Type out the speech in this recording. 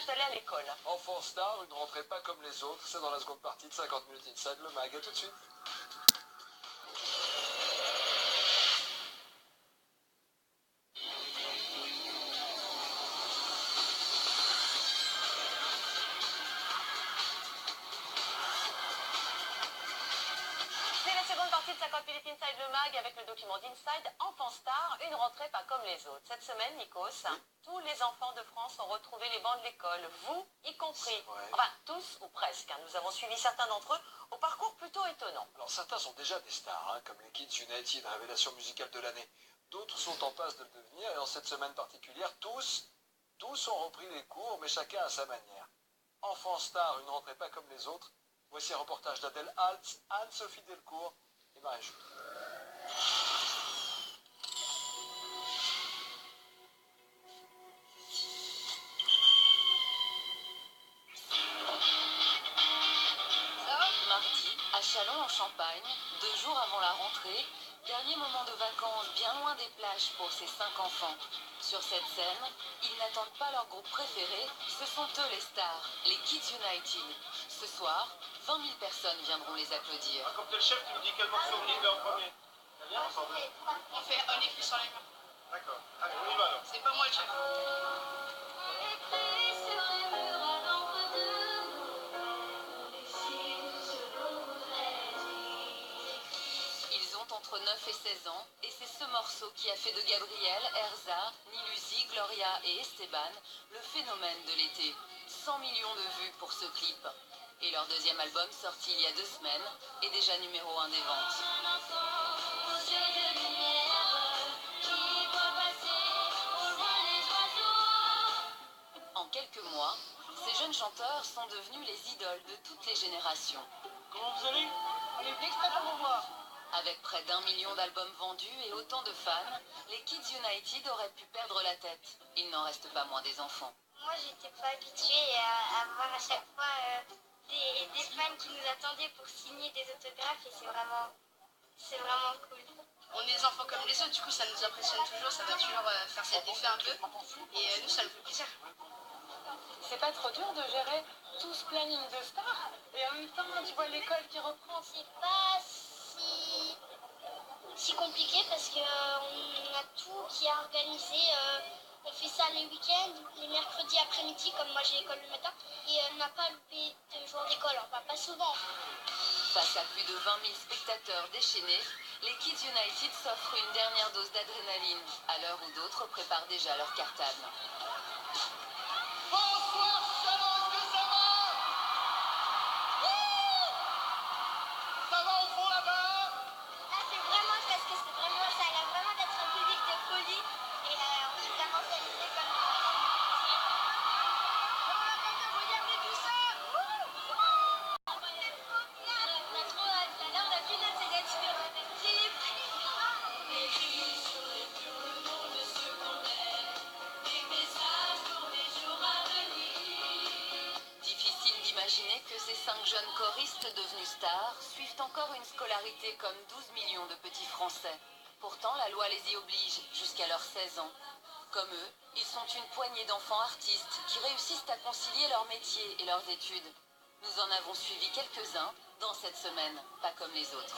reportage d'aller à l'école. Enfant star, une rentrée pas comme les autres, c'est dans la seconde partie de 50 minutes inside le mag. À tout de suite. C'est la seconde partie de 50 minutes inside le mag avec le document d'Inside Enfant Star, une rentrée pas comme les autres. Cette semaine, Nikos, tous les enfants de France ont retrouvé les bancs de l'école, vous y compris. Enfin, tous ou presque. Nous avons suivi certains d'entre eux au parcours plutôt étonnant. Alors certains sont déjà des stars, comme les Kids United, révélation musicale de l'année. D'autres sont en passe de le devenir et en cette semaine particulière, tous ont repris les cours, mais chacun à sa manière. Enfant star, une rentrée pas comme les autres. Voici un reportage d'Adèle Altz, Anne-Sophie Delcourt et Marie-Julie. Mardi, à Châlons en Champagne, 2 jours avant la rentrée, dernier moment de vacances bien loin des plages pour ces 5 enfants. Sur cette scène, ils n'attendent pas leur groupe préféré, ce sont eux les stars, les Kids United. Ce soir, 20 000 personnes viendront les applaudir. Comme t'es le chef, tu me dis quel morceau on y va en premier. On fait un écrit sur les murs. D'accord. Allez, on y va alors. C'est pas moi le chef. Ils ont entre 9 et 16 ans et c'est ce morceau qui a fait de Gabriel, Erza, Nilusi, Gloria et Esteban le phénomène de l'été. 100 millions de vues pour ce clip. Et leur deuxième album, sorti il y a 2 semaines, est déjà numéro 1 des ventes. En quelques mois, ces jeunes chanteurs sont devenus les idoles de toutes les générations. Comment vous allez? On est venu exprès pour vous voir. Avec près d'1 million d'albums vendus et autant de fans, les Kids United auraient pu perdre la tête. Il n'en reste pas moins des enfants. Moi, j'étais pas habituée à voir à chaque fois des fans qui nous attendaient pour signer des autographes et c'est vraiment cool. On est des enfants comme les autres, du coup ça nous impressionne toujours, ça va toujours faire cet effet un peu. Et nous, ça nous fait plaisir. C'est pas trop dur de gérer tout ce planning de stars et en même temps, tu vois l'école qui reprend. C'est pas si compliqué parce que on a tout qui est organisé. On fait ça les week-ends, les mercredis après-midi, comme moi j'ai l'école le matin, et on n'a pas loupé de jours d'école, enfin pas souvent. Face à plus de 20 000 spectateurs déchaînés, les Kids United s'offrent une dernière dose d'adrénaline, à l'heure où d'autres préparent déjà leur cartable. Bonsoir, Chalon, est-ce que ça va? Ça va au fond là-bas? Là c'est vraiment parce que ça a l'air vraiment d'être un public de folie, et on s'est vraiment amusé comme Regardez tout ça. on a trop hâte, là on a plus notre signature. C'est les prix. Difficile d'imaginer que ces 5 jeunes choristes devenus stars suivent encore une scolarité comme 12 millions de petits Français. Pourtant, la loi les y oblige jusqu'à leurs 16 ans. Comme eux, ils sont une poignée d'enfants artistes qui réussissent à concilier leur métier et leurs études. Nous en avons suivi quelques-uns dans cette semaine, pas comme les autres.